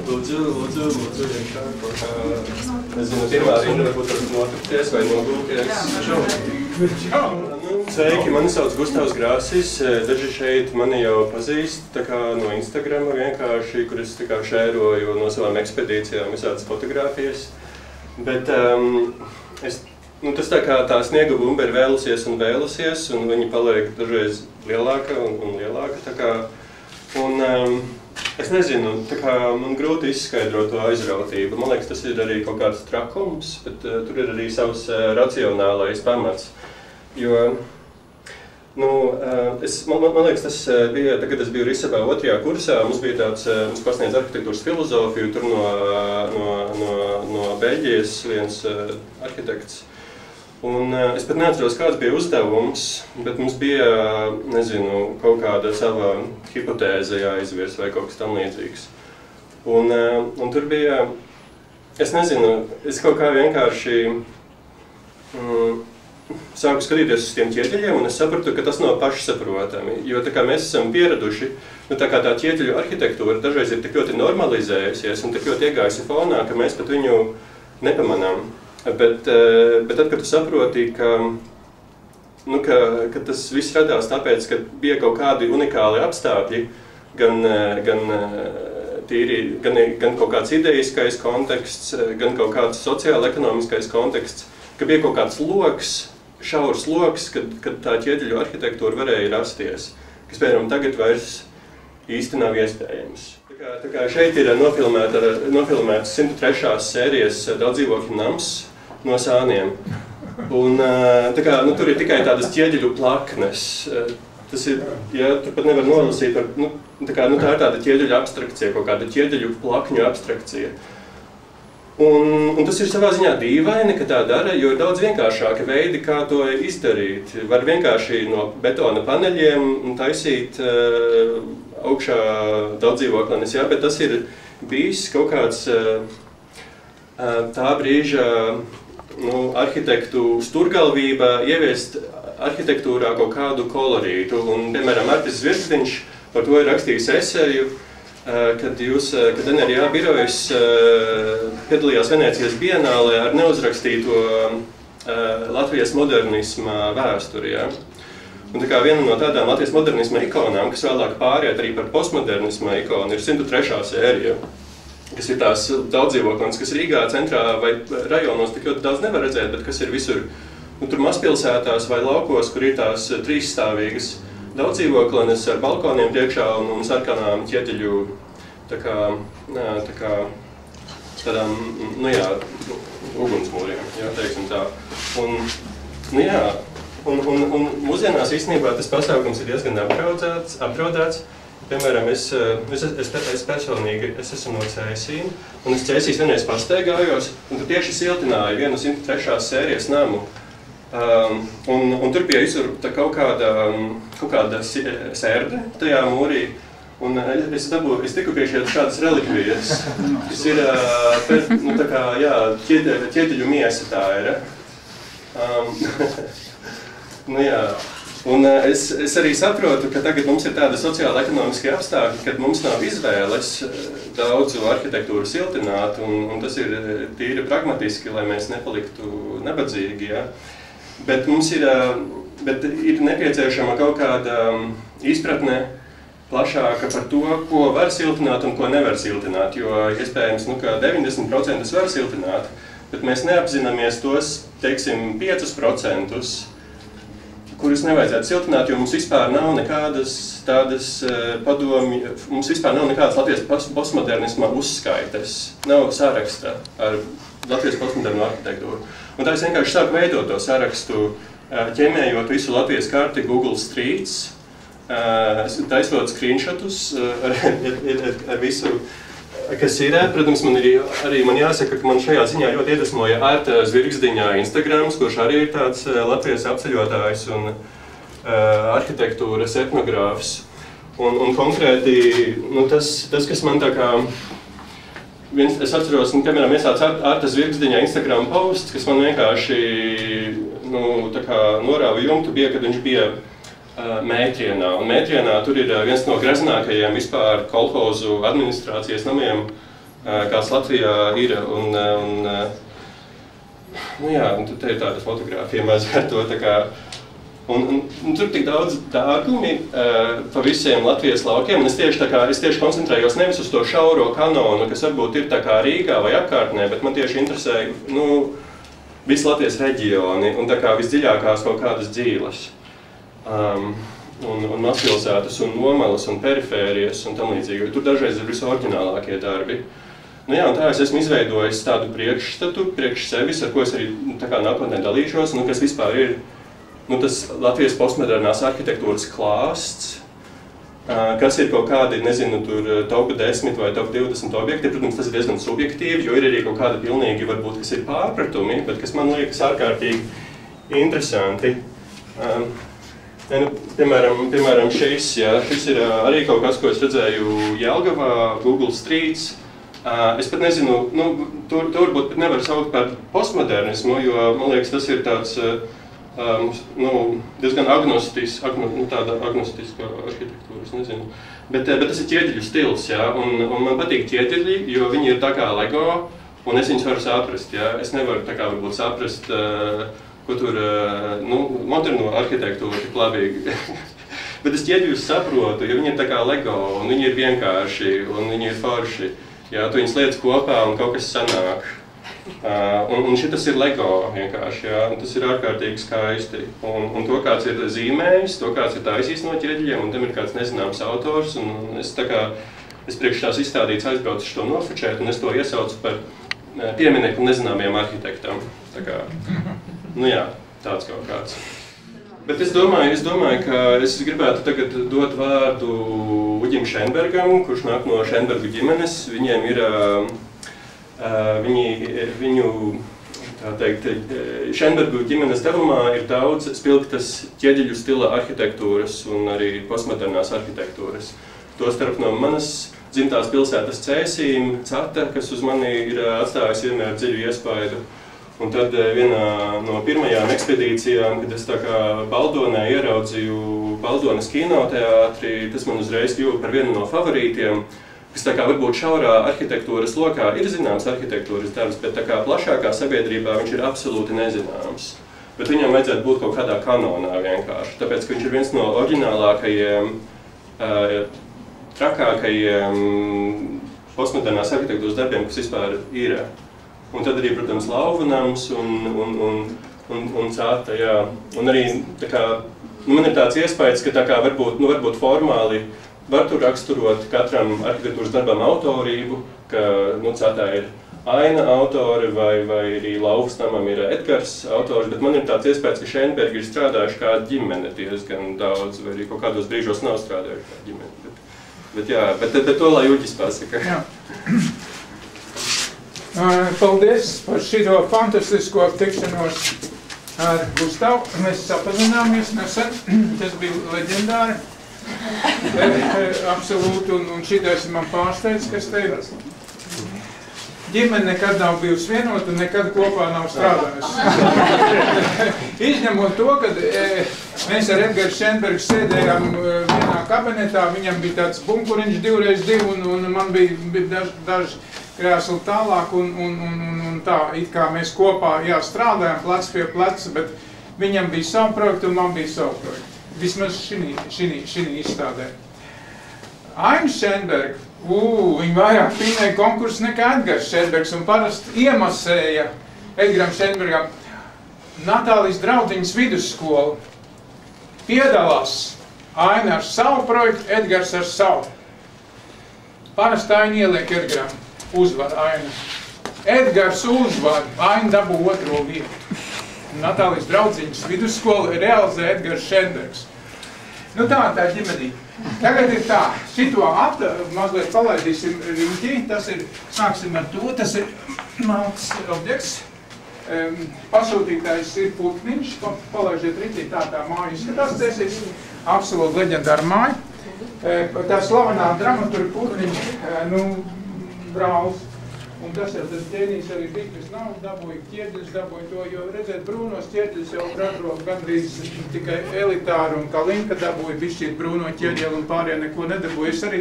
Lūdzu, iekšā kaut kā, nezinu, pirmā rinda varbūt notikties vai nogulties. Sveiki, mani sauc Gustavs Grāsis, daži šeit mani jau pazīst, tā kā no Instagrama vienkārši, kur es tā kā šēroju no savām ekspedīcijām visādas fotogrāfijas. Bet tas tā kā tā sniega bumba ir vēlusies, un viņi paliek dažreiz lielāka un lielāka, tā kā. Un es nezinu, tā kā man grūti izskaidrot to aizrautību. Man liekas, tas ir arī kaut kāds trakums, bet tur ir arī savs racionālais pamats. Jo, man liekas, tas bija, kad es biju Risabā 2. kursā, mums bija tāds, mums pasniedz arhitektūras filozofiju, tur no Beļģijas viens arhitekts. Un es pat neatceros, kāds bija uzdevums, bet mums bija, nezinu, kaut kāda sava hipotēze jāizvirs vai kaut kas tam līdzīgs. Un tur bija, es nezinu, es kaut kā vienkārši sāku skatīties uz tiem ķieģeļiem, un es sapratu, ka tas nav pašsaprotami, jo tā kā mēs esam pieraduši, tā kā tā ķieģeļu arhitektūra dažreiz ir tik ļoti normalizējusies un tik ļoti iegājusi fonā, ka mēs pat viņu nepamanām. Bet tad, kad tu saproti, ka tas viss radās tāpēc, ka bija kaut kādi unikāli apstākļi, gan kaut kāds idejiskais konteksts, gan kaut kāds sociāla-ekonomiskais konteksts, ka bija kaut kāds loks, šaurs loks, kad tā ķieģeļu arhitektūra varēja rasties, kas, piemēram, tagad vairs īsti nav iespējams. Tā kā šeit ir nofilmēts 103. sērijas daudzdzīvokļu nams no Sāniem. Un tur ir tikai tādas ķieģeļu plaknes. Tas ir, tur pat nevar nolasīt, tā ir tāda ķieģeļu abstrakcija, kaut kāda ķieģeļu plakņu abstrakcija. Un tas ir savā ziņā dīvaini, ka tā dara, jo ir daudz vienkāršāki veidi, kā to izdarīt. Var vienkārši no betona paneļiem taisīt augšā daudzdzīvoklenes, bet tas ir bijis kaut kāds tā brīža arhitektu sturgalvība ieviest arhitektūrā kaut kādu kolorītu. Un, piemēram, Artis Zvirgzdiņš par to ir rakstījis eseju, kad NRA birojas piedalījās Venēcijas bienālē ar neuzrakstīto Latvijas modernisma vēsturi. Un tā kā viena no tādām Latvijas modernisma ikonām, kas vēlāk pāriet arī par postmodernisma ikonu, ir 103. sērija, kas ir tās daudzdzīvoklenes, kas Rīgā centrā vai rajonos tik ļoti daudz nevar redzēt, bet kas ir visur, tur mazpilsētās vai laukos, kur ir tās trīsstāvīgas daudzdzīvoklenes ar balkoniem priekšā un sarkanām ķieģeļu tādām, ugunsmūriem, teiksim tā. Un mūsdienās īstenībā tas pasākums ir diezgan apdraudēts. Piemēram, es personīgi esmu no Cēsīm, un es Cēsīs vienreiz pastaigājos, un tur tieši siltināju vienu 103. sērijas namu. Un tur bija izurta kaut kāda sērde tajā mūrī, un es tiku pie šādas relikvijas, kas ir ķieģeļu miesa tā ir. Un es arī saprotu, ka tagad mums ir tāda sociāla-ekonomiskie apstākļi, kad mums nav izvēles daudzu arhitektūru siltināt, un tas ir tīri pragmatiski, lai mēs nepaliktu nabadzīgi. Bet mums ir nepieciešama kaut kāda izpratne plašāka par to, ko var siltināt un ko nevar siltināt, jo iespējams, ka 90% var siltināt, bet mēs neapzināmies tos, teiksim, 5%, kurus nevajadzētu siltināt, jo mums vispār nav nekādas tādas padomju, mums vispār nav nekādas Latvijas postmodernisma uzskaites, nav saraksta ar Latvijas postmodernu arhitektūru. Un tā es vienkārši sāku veidot to sarakstu, ķemējot visu Latvijas karti Google Streets, taisot screenshotus ar visu, kas ir. Protams, man jāsaka, ka man šajā ziņā ļoti iedvesmoja Arta Zvirgzdiņa Instagrams, kurš arī ir tāds Latvijas apceļotājs un arhitektūras etnogrāfs. Un konkrēti, tas, kas man tā kā... Es atceros, piemēram, iesāc Arta Zvirgzdiņa Instagram posts, kas man vienkārši norāva jumtu, bija, kad viņš bija Mētrienā. Un Mētrienā tur ir viens no greznākajiem vispār kolhozu administrācijas namiem, kāds Latvijā ir. Nu jā, un te ir tāda fotogrāfija maz ar to. Tā kā, un tur tik daudz dārgumi pa visiem Latvijas laukiem. Un es tieši koncentrējos nevis uz to šauro kanonu, kas varbūt ir tā kā Rīgā vai apkārtnē, bet man tieši interesē visi Latvijas reģioni un tā kā visdziļākās kaut kādas dzīves. Un mazpilsētas, un nomalas, un perifērijas, un tam līdzīgi. Tur dažreiz ir visoriģinālākie darbi. Nu jā, un tā es esmu izveidojis tādu priekšstatu, priekš sevis, ar ko es arī tā kā nākotnē dalīšos, kas vispār ir tas Latvijas postmodernās arhitektūras klāsts, kas ir kaut kādi, nezinu, tur top 10 vai top 20 objekti. Protams, tas ir diezgan subjektīvi, jo ir arī kaut kādi pilnīgi, varbūt, kas ir pārpratumi, bet kas man liekas ārkārtīgi interesanti. Piemēram, šis ir arī kaut kas, ko es redzēju Jelgavā, Google Streets. Es pat nezinu, tur varbūt nevar saukt par postmodernismu, jo, man liekas, tas ir tāds diezgan tāda agnostiska arhitektūra, es nezinu. Bet tas ir ķieģeļu stils, un man patīk ķieģeļi, jo viņi ir tā kā Lego, un es viņus varu saprast, Es nevaru tā kā varbūt saprast, ko tur, moderno arhitektūru tik labīgi. Bet es ķieģeļus saprotu, jo viņi ir tā kā Lego, un viņi ir vienkārši, un viņi ir forši. Tu viņus lietas kopā, un kaut kas sanāk. Un šitas ir Lego vienkārši, un tas ir ārkārtīgi skaisti. Un to, kāds ir zīmējis, to, kāds ir taisījis no ķieģeļiem, un tam ir kāds nezināms autors, un es priekš tās izstādītas aizbraucu to nofočēt, un es to iesaucu par pieminekli nezināmiem arhitektam. Tā kā, tāds kaut kāds. Bet es domāju, ka es gribētu tagad dot vārdu Uģim Šenbergam, kurš nāk no Šenbergu ģimenes. Viņiem ir, Šenbergu ģimenes devumā ir daudz spilgtas ķieģeļu stila arhitektūras un arī postmodernās arhitektūras. Tostarp no manas dzimtās pilsētas Cēsīm, Cata, kas uz mani ir atstājis vienmēr dziļu iespaidu. Un tad vienā no pirmajām ekspedīcijām, kad es tā kā Baldonē ieraudzīju Baldones kinoteātri, tas man uzreiz kļuva par vienu no favorītiem, kas tā kā varbūt šaurā arhitektūras lokā ir zināms arhitektūras darbs, bet tā kā plašākā sabiedrībā viņš ir absolūti nezināms. Bet viņam vajadzētu būt kaut kādā kanonā vienkārši, tāpēc, ka viņš ir viens no oriģinālākajiem, trakākajiem postmodernās arhitektūras darbiem, kas vispār ir. Un tad arī, protams, Lauvanams un Cata, Un arī, tā kā, man ir tāds iespējas, ka tā kā varbūt formāli var tur raksturot katram arhitektūras darbam autorību, ka, Catā ir Aina autori vai arī Lauvasnamam ir Edgars autors, bet man ir tāds iespējas, ka Šenbergi ir strādājuši kā ģimene diezgan daudz, vai arī kaut kādos brīžos nav strādājuši kā ģimene. Bet to lai Uģis pasaka. Jā. Paldies par šito fantastisko tikšanos ar Gustavu. Mēs sapazināmies nesen, tas bija leģendāri. Absolūti, un šitais man pārsteidz, kas te ir. Ģimene nekad nav bijusi vienota un nekad kopā nav strādājusi. Izņemot to, kad mēs ar Edgaru Šenbergu sēdējām vienā kabinetā, viņam bija tāds bunkuriņš 2x2 un man bija daži krēsli tālāk un tā, it kā mēs kopā strādājām plec pie pleca, bet viņam bija savu projektu un man bija savu projektu. Vismaz šī izstādē. Aina Šenberga, viņa vairāk pinēja konkursu nekā Edgars Šenbergs un parasti iemasēja Edgaram Šenbergam Natālijas draudziņas vidusskolu. Piedalās Aina ar savu projektu, Edgars ar savu. Parasti Aina ieliek Edgaram. Uzvar Aina. Edgars uzvar, Aina dabū otro vietu. Natālijas draudziņas vidusskola realizē Edgars Šenbergs. Tā ģimenī. Tagad ir tā, šito mazliet palaidīsim riņķī, sāksim ar to, tas ir malts objekts. Pasūtītājs ir putniņš, palaižiet riņķī, tā māja izskatās, tas ir absolūti leģendāra māja. Tā slavenā dramaturga putniņš, Brauls. Un tas jau tas ķēnijs arī bija, kas nav dabūja ķieģeļus, dabūja to, jo redzēt, brūnos ķieģeļus jau ražo gandrīz tikai elitāri un Kalinka dabūja bišķīt brūno ķieģeli un pārējie neko nedabūja. Es arī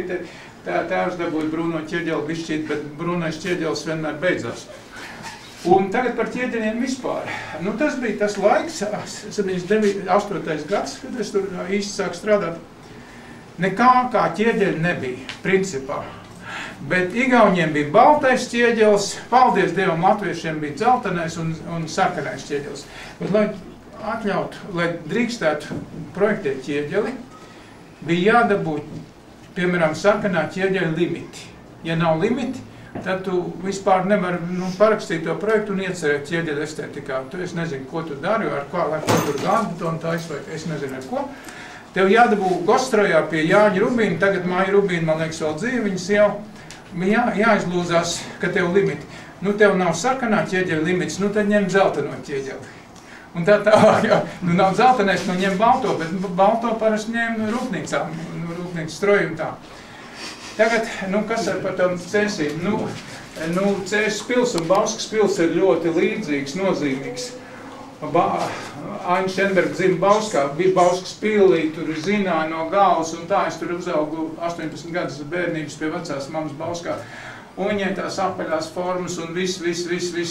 tēvs dabūja brūno ķieģeli bišķīt, bet brūnais ķieģelis vienmēr beidzās. Un tagad par ķieģeļiem vispār. Nu, tas bija tas laiks, 78. gads, kad es tur īsti sāku strādāt. Nekā kā ķieģeļi nebija, principā. Bet Igauniem bija baltais ķieģelis, paldies Dievam, latviešiem bija dzeltenais un sarkanais ķieģelis. Bet, lai atļautu, lai drīkstētu projektēt ķieģeli, bija jādabūt, piemēram, sarkanā ķieģeļa limiti. Ja nav limiti, tad tu vispār nevar parakstīt to projektu un iecerēt ķieģeļa estētikā. Tu es nezinu, ko tu dari, ar ko tur gāzbetonu taisa, vai es nezinu ar ko. Tev jādabū Gostrojā pie Jāņa Rubīna, tagad Māja Rubīna, man liekas, vēl dzīve, viņas jau jāizlūzās, ka tev limiti. Nu, tev nav sarkanā ķieģeļa limits, nu, tad ņem dzelteno ķieģeli. Un tā tālāk, jā, nu, nav dzeltenais, nu, ņem balto, bet balto parasti ņem rūpnīcām, rūpnīcas strojumu tā. Tagad, nu, kas ar par tam cēsīm? Nu, Cēsis pils un Bauskas pils ir ļoti līdzīgs, nozīmīgs. Aņa Šenberga dzima Bauskā, bija Bauskas pilī, tur zināja no galvas un tā, es tur uzaugu 18 gadus bērnības pie vecās mammas Bauskā. Un viņai tās apaļās formas un viss,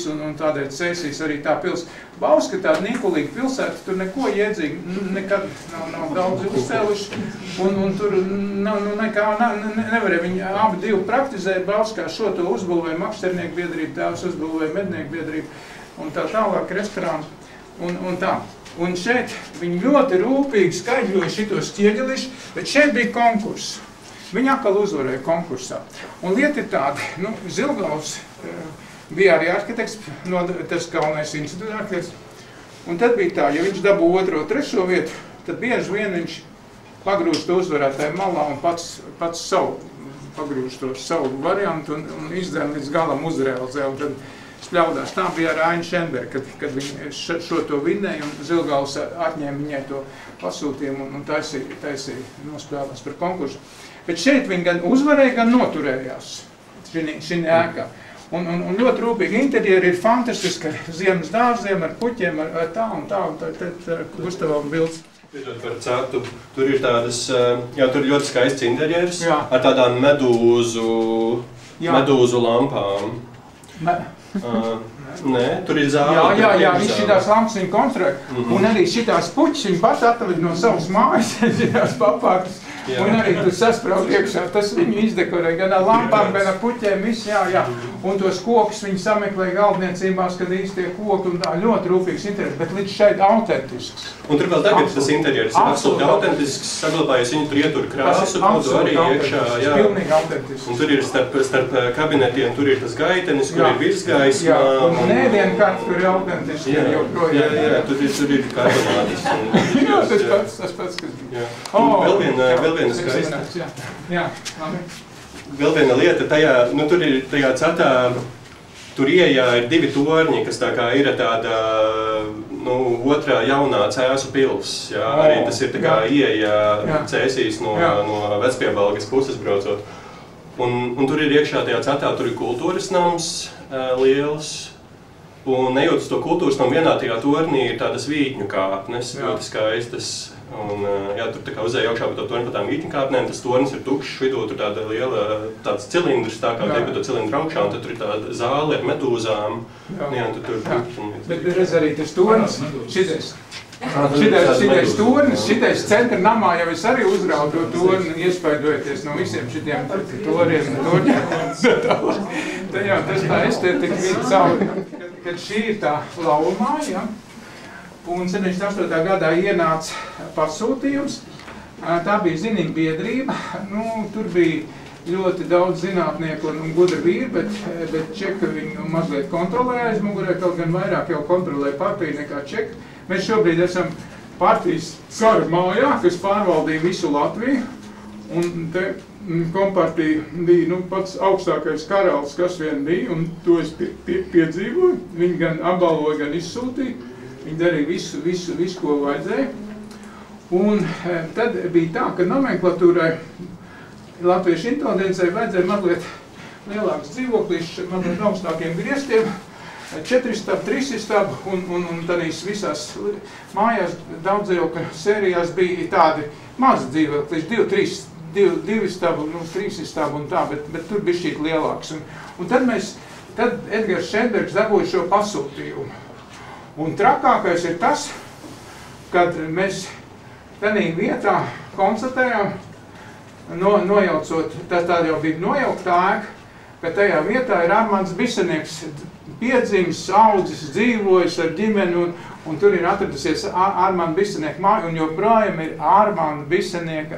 un tādēļ Cēsīs arī tā pils. Bauska tāda nikulīga pilsēta, tur neko iedzīgi, nekad nav daudz uzcēluši, un tur nevarēja viņi abi divi praktizēt. Bauskā šo to uzbūvēja makšķernieku biedrību, tēvs uzbūvēja mednieku biedrību un tā tālāk restorānu. Un tā. Un šeit viņi ļoti rūpīgi skaidroja šitos ķieģelišus, bet šeit bija konkurss. Viņi atkal uzvarēja konkursā. Un lieta ir tāda, nu, Zilgavs bija arī arhitekts, no tas galvenais institūta arhitekts. Un tad bija tā, ja viņš dabū 2., 3. vietu, tad bieži vien viņš pagrūž to uzvarētāju malā un pats pagrūž to savu variantu un izdēm līdz galam uzrealizē. Un tad spļaudās. Tā bija ar Aņu Šenbergu, kad viņi šo to vinnēja un Zilgavs atņēma viņai to pasūtījumu un taisīja nospļaudās par konkursu. Bet šeit viņi gan uzvarēja, gan noturējās šī ēkā. Un ļoti rūpīgi interjeri ir fantastiski ar ziemas dārziem, ar puķiem, ar tā un tā. Un tad Gustavam bildes. Piedod par ceptu, tur ir tādas, jā, tur ir ļoti skaists interjeris ar tādām medūzu lampām. Nē, tur ir zāle. Jā, viņš šitās lampas viņa konstruē. Un arī šitās puķis viņa pat atved no savas mājas, šitās papākas. Un arī tur saspraud iekšā. Tas viņu izdekorē gan ar lampām, gan ar puķiem, viss, jā. Un tos kokus viņi sameklē galdniecībās, kad īsti tie koki un tā ļoti rūpīgs interjers, bet līdz šeit autentisks. Un tur vēl tagad tas interjers ir absolūti autentisks, saglabājies viņu tur ietur krāsu, kaut arī iekšā, jā. Pilnīgi autentisks. Un tur ir starp kabinetiem, tur ir tas gaitenis, kur ir virsgaisma. Jā, un ēdienkārt, kur ir autentiski, joprojām. Jā, tur ir karbonātis. Jā, tas pats, kas bija. Vēl viena skaista. Jā, labi. Vēl viena lieta, tur ir tajā cetā, tur ieejā ir 2 torņi, kas tā kā ir tāda, otrā jaunā Cēsu pils. Jā, arī tas ir tā kā ieejā Cēsīs no Vecpiebalgas puses braucot. Un tur ir iekšā tajā cetā, tur ir kultūras nams liels. Un ejot uz to kultūras namu vienā tajā tornī ir tādas vītņu kāpnes, ļoti skaistas. Un, jā, tur tā kā uzēja augšā pa to torni pa tām vītņu kāpnēm, tas tornis ir tukšs, vidū tur tāda liela, tāds cilindrs, tā kā te pa to cilindru augšā, un tad tur ir tāda zāle ar medūzām. Jā, Bet redz arī tas tornis, šitais tornis, šitais centra namā jau es arī uzraudu to torni, iespaidojoties no visiem šitiem toriem un torņiem. Jā, tas tā estetika bija cauri, kad šī ir tā laumāja, ja? Un 78. gadā ienāca pasūtījums, tā bija zinība biedrība, tur bija ļoti daudz zinātnieku un gudri vīri, bet čeka viņu mazliet kontrolēja aiz mugurē, kaut gan vairāk jau kontrolēja partiju nekā čeka. Mēs šobrīd esam partijas kara mājā, kas pārvaldīja visu Latviju, un te kompartija bija pats augstākais karalis, kas vien bija, un to es piedzīvoju. Viņi gan apbalvoja, gan izsūtīja. Viņi darīja visu, ko vajadzēja. Un tad bija tā, ka nomenklatūrai, latviešu inteligencei vajadzēja mazliet lielāks dzīvoklis, mazliet augstākiem griestiem, 4 istabu, 3 istabu, un tādīs visās mājās daudzdzīvokļu sērijās bija tādi mazi dzīvokļi, 2 istabu, 3 istabu un tā, bet tur bija šķīt lielāks. Un tad Edgars Šenbergs dabūja šo pasūtījumu. Un trakākais ir tas, kad mēs tādā vietā konstatējām, nojaucot, tā jau bija nojaukta ēka, ka tajā vietā ir Armands Bisenieks piedzimis, audzis, dzīvojis ar ģimeni, un tur ir atradusies Armanda Bisenieka māja, un joprojām ir Armanda Bisenieka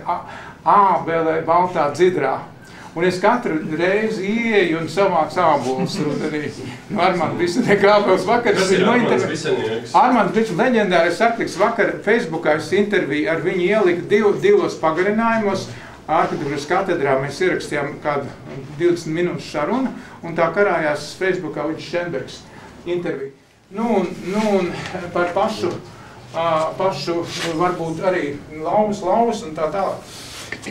ābele baltā dzidrā. Un es katru reizi ieeju un savāks ābolus rudenī. No Armanda Bisenieka ābeles vakar. Kas ir Armands Bisenieks? Armands Bisenieks, leģendārais arhitekts, vakar Facebookā es interviju ar viņu ieliku divos pagarinājumos. Arhitektūras katedrā mēs ierakstījām kādu 20 minūtes sarunu, un tā karājās Facebookā viņš Šenbergs interviju. Un par pašu varbūt arī lauvas un tā tālāk.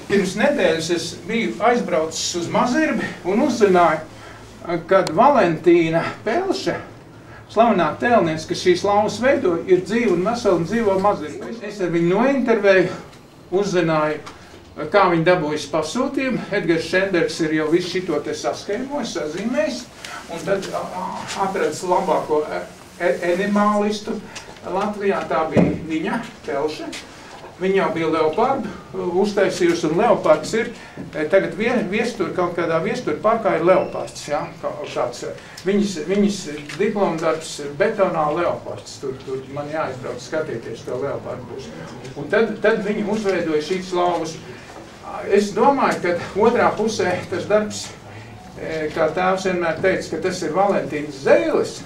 Pirms nedēļas es biju aizbraucis uz Mazirbi un uzzināju, kad Valentīna Pelše, slavenā tēlniece, kas šīs lauvas veidoja, ir dzīva un vesela un dzīvo Mazirbi. Es ar viņu nointervēju, uzzināju, kā viņi dabūjas pasūtījumu. Edgars Šenbergs ir jau visu šito te saskaņojis, sazīmējis, un tad atradis labāko animālistu Latvijā, tā bija viņa, Pelše. Viņa jau bija leopardu uztaisījusi, un leopards ir, tagad kaut kādā viestur parkā ir leopards, ja, kāds. Viņas diplomdarbs betonā leopards, tur man jāizbrauc skatīties, to leopardu būs. Un tad viņi uzveidoja šīs lauvas. Es domāju, ka otrā pusē tas darbs, kā tēvs vienmēr teica, ka tas ir Valentīns Zeilis,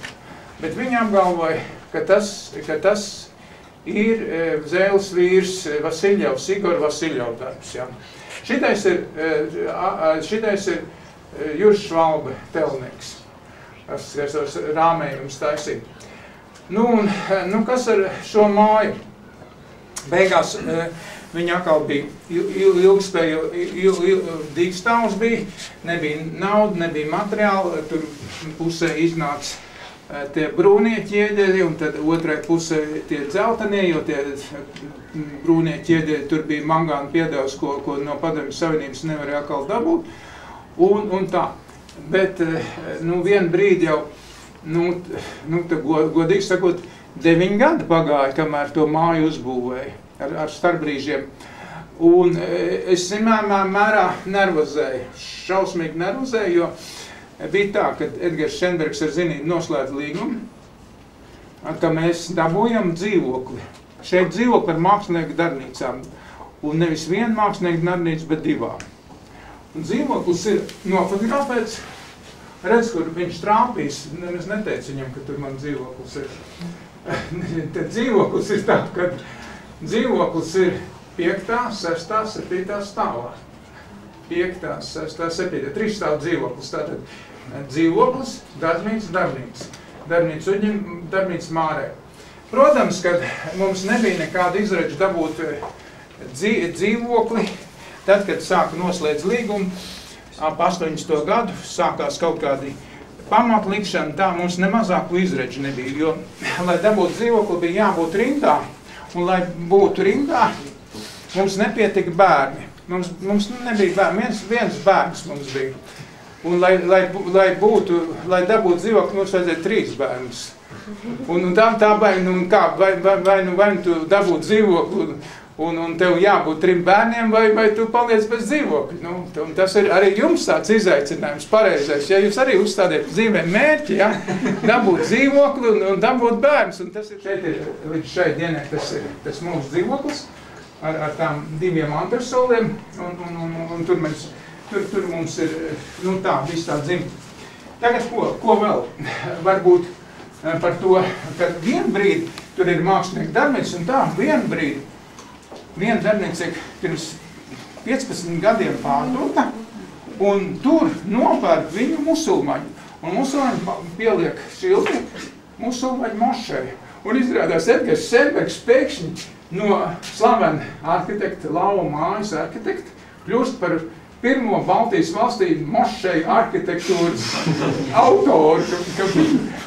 bet viņi apgalvoja, ka tas ir Zeiles vīrs Vasiļjevs, Igor Vasiļjevs darbs. Ja. Šitais ir Juris Švalbe telnieks, kas rāmējums taisīt. Kas ar šo māju? Beigās viņa atkal bija dīkstāvs bija, nebija nauda, nebija materiāla, tur pusē iznāca tie brūnie ķieģeļi, un tad otrai pusē tie dzeltenie, jo tie brūnie ķieģeļi tur bija mangāna piedevs, ko no Padomju Savienības nevarēja atkal dabūt, un tā. Bet, vienu brīdi jau, godīgi sakot, 9 gadi pagāja, kamēr to māju uzbūvēja ar starpbrīžiem. Un es zināmā mērā nervozēju, šausmīgi nervozēju, jo bija tā, ka Edgars Šenbergs ar zinību noslēdz līgumu, ka mēs dabūjam dzīvokli. Šeit dzīvokli ar mākslinieku darbnīcām. Un nevis vienu mākslinieku darbnīcu, bet 2. Un dzīvoklis ir nofotografēts. Redz, kur viņš trāpīs. Es neteicu viņam, ka tur man dzīvoklis ir. Tad dzīvoklis ir tā, ka dzīvoklis ir 5., 6., 7. stāvā. 5., 6., 7. 3 stāv dzīvoklis. Tātad dzīvoklis, darbnīca. Darbnīca uģim, darbnīca mārē. Protams, kad mums nebija nekāda izredža dabūt dzīvokli, tad, kad sāka noslēdz līgumu, ap 80. gadu sākās kaut kādi pamatlikšana, tā mums nemazāku izredžu nebija, jo, lai dabūtu dzīvokli, bija jābūt rindā, un lai būtu rindā, mums nepietika bērni. Mums nebija bērni, viens bērns mums bija. Un lai dabūtu dzīvokli, mums vajadzēja 3 bērnus. Un tā vai tu dabūtu dzīvokli, un tev jābūt 3 bērniem, vai tu paliec bez dzīvokļa. Un tas ir arī jums tāds izaicinājums pareizais. Ja jūs arī uzstādiet dzīvē mērķi, ja, dabūt dzīvokli un dabūt bērnus. Un tas ir šeit, līdz šai dienai, tas mūsu dzīvoklis ar tām 2 antresoliem, un tur mums ir, tā, viss tā dzimta. Tagad ko vēl? Varbūt par to, ka vienu brīdi tur ir mākslinieka darbnīca, un tā, vienu brīdi, viena darbnīca pirms 15 gadiem pārdota, un tur nopērk viņu musulmaņu. Un musulmaņi pieliek šilti musulmaņu mošai. Un izrādās Edgars Šenbergs pēkšņi no slavena arhitekta, Lauva mājas arhitekta, kļūst par pirmo Baltijas valstī mošeju arhitektūras autoru, ka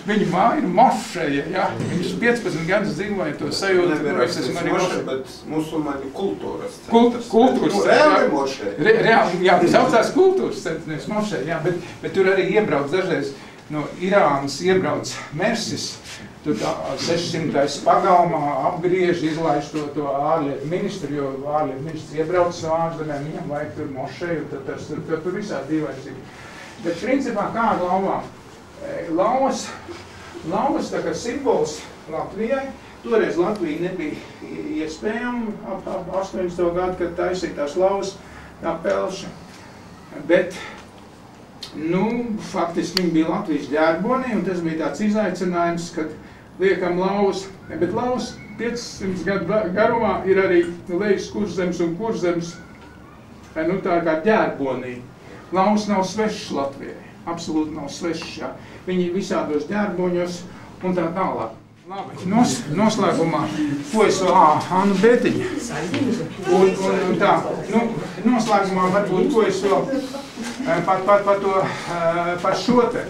viņa māja ir mošeja, ja? Viņš 15 gadus dzīvoja to sajūtu, ka es esmu arī mošeja. Bet musulmaņu kultūras centrs. Kultūras centrs, reāli mošeja. Reāli, jā, saucās kultūras centrs, nevis mošeja, jā, bet tur arī iebrauc dažreiz no Irānas, iebrauc Mersis, tur 600. pagalmā apgriež, izlaiž to ārlietu ministru, jo ārlietu ministrs iebrauc no ārzemēm, viņam vajag tur mošeju, tad tur visādi dīvaicīgi. Bet principā kā ar lauvām? Lauvas tā kā simbols Latvijai. Toreiz Latvija nebija iespējama ap 80. gadu, kad taisīja tās lauvas, tā pelša. Bet faktiski viņi bija Latvijas ģērbonī, un tas bija tāds izaicinājums, kad liekam lauvas, bet lauvas 500 gadu garumā ir arī lejas Kurzems un Kurzems, tā kā ģērbonī. Lauvas nav svešs Latvijai, absolūti nav svešs, jā. Viņi visādos ģērboņos un tā tālāk. Labi, noslēgumā, ko es vēl, Anna Bētiņa. Un tā, noslēgumā varbūt, ko es vēl par šo te.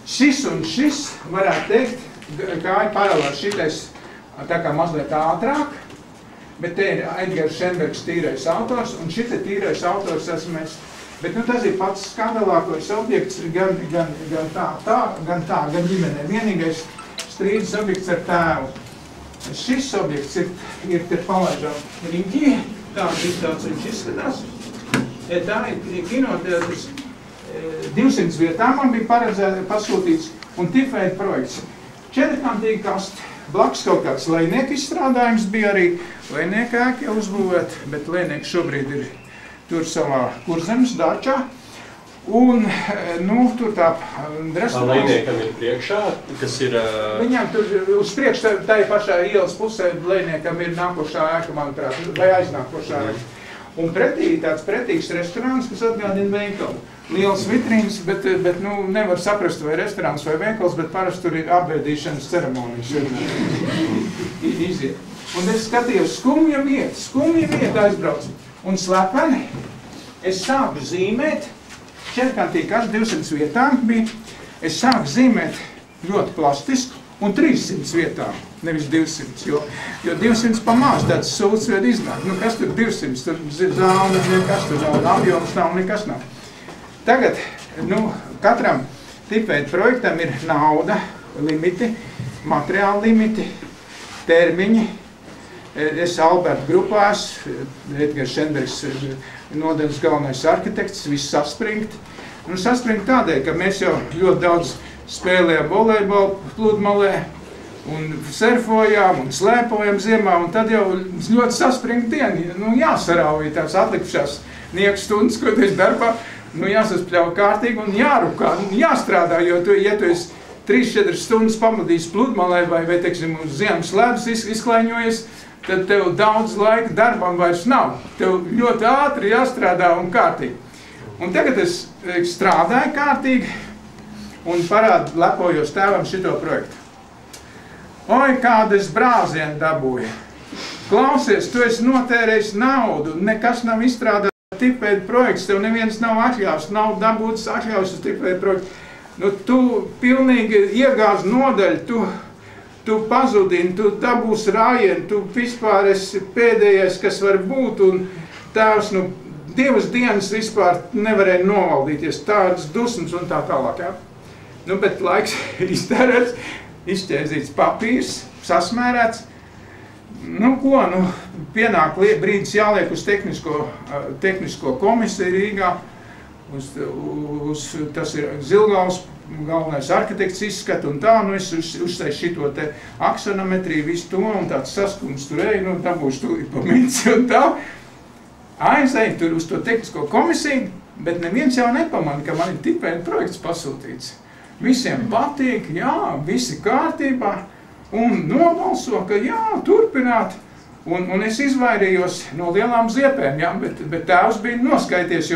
Šis un šis, varētu teikt, gāja paralēli šitais tā kā mazliet ātrāk, bet te ir Edgars Šenbergs tīrais autors, un šite tīrais autors esmu es. Bet tas ir pats skandalākais objekts, gan ģimenē. Vienīgais strīdas objekts ar tēvu. Šis objekts ir te palaižām riņķī, tāds viņš izskatās. Tā ir kinoteātris, 200 vietām man bija pasūtīts, un tipveida projekts. 4-kantīga kaste, blakus kaut kāds lejnieku izstrādājums bija arī, lejnieku ēka jau uzbūvēt, bet lejnieks šobrīd ir tur savā Kurzemes dačā. Un, tur tā restorāns. Lejniekam ir priekšā, kas ir... Viņam tur uz priekš, tā pašā ielas pusē, lejniekam ir nākošā ēka, manuprāt, vai aiznākošā ēka. Un tāds pretīgs restorāns, kas atgādina veikalu. Liels vitrīns, bet nevar saprast, vai restorāns vai veikals, bet parasti tur ir apbēdīšanas ceremonijas. Iziet. Un es skatījos skumja vieta aizbraucu. Un slepeni es sāku zīmēt, 4-kantīga 200 vietām bija, es sāku zīmēt ļoti plastisku un 300 vietām, nevis 200, jo 200 pamāz tāds sūds vēl iznāk. Kas tur 200? Tur zāle, nekas tur nav, apjoms nav, nekas nav. Tagad, katram tipveida projektam ir nauda, limiti, materiāla limiti, termiņi. Es Alberta grupās, Edgars Šenbergs, nodaļas galvenais arhitekts, viss saspringt. Saspringt tādēļ, ka mēs jau ļoti daudz spēlējām volejbolu pludmalē, un surfojām un slēpojām ziemā, un tad jau ļoti saspringt dienu. Jāsarauja tās atlikušās nieku stundas, ko tu esi darbā, jāsaspļauj kārtīgi un jārukā, jāstrādā, jo ja tu esi 3-4 stundas pamodījis pludmalē vai teiksim, uz ziemas ledus izklaiņojies, tad tev daudz laika darbam vairs nav. Tev ļoti ātri jāstrādā un kārtīgi. Un tagad es strādāju kārtīgi un lepojos tēvam šito projektu. Oi, kādu es brāzienu dabūju. Klausies, tu esi notērējis naudu, nekas nav izstrādāts tipveida projekts, tev neviens nav atļaus, nav dabūtas atļaus uz tipveida projektu. Tu pilnīgi iegāzi nodaļu, tu pazudini, tu dabūsi rājienu, tu vispār esi pēdējais, kas var būt, un tēvs, 2 dienas vispār nevarēja novaldīties, tādas dusmas un tā tālāk, jā. Bet laiks iztērēts, izķēzīts papīrs, sasmērēts. Pienāk brīdis jāliek uz tehnisko komisiju Rīgā, tas ir Zilgals, galvenais arhitekts izskata un tā, es uzstāju šito te aksonometriju, visu to, un tāds saskums tur eju, dabūšu tur pa minci un tā. Aizēju tur uz to tehnisko komisiju, bet neviens jau nepamana, ka man ir tipveida projekts pasūtīts. Visiem patīk, jā, visi kārtībā, un nobalso, ka jā, turpināt. Un es izvairījos no lielām ziepēm, jā, bet tēvs bija noskaities,